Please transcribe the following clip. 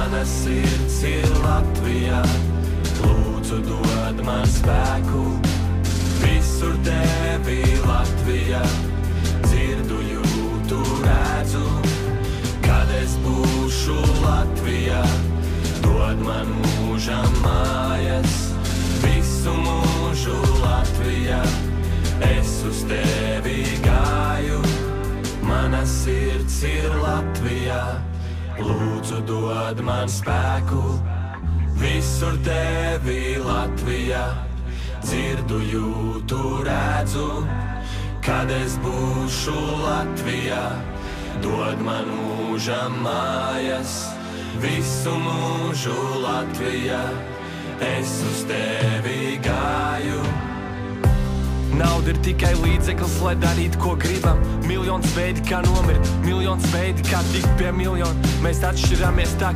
mana sirds ir Latvijā. Lūdzu, dod man spēku, visur tevi Latvijā. Dzirdu, jūtu, redzu, kad es būšu Latvijā. Dod man mūžam mājas, visu mūžu Latvijā. Es uz tevi gāju, mana sirds ir Latvijā. Lūdzu, dod man spēku, visur tevi Latvijā. Dzirdu, jūtu, redzu, kad es būšu Latvijā. Dod man mūžam mājas, visu mūžu Latvijā. Es uz tevi gāju. Nauda ir tikai līdzeklis, lai darītu, ko gribam. Miljons veidi, kā nomirt, miljons veidi, kā tikt pie miljona. Mēs atšķiramies tā,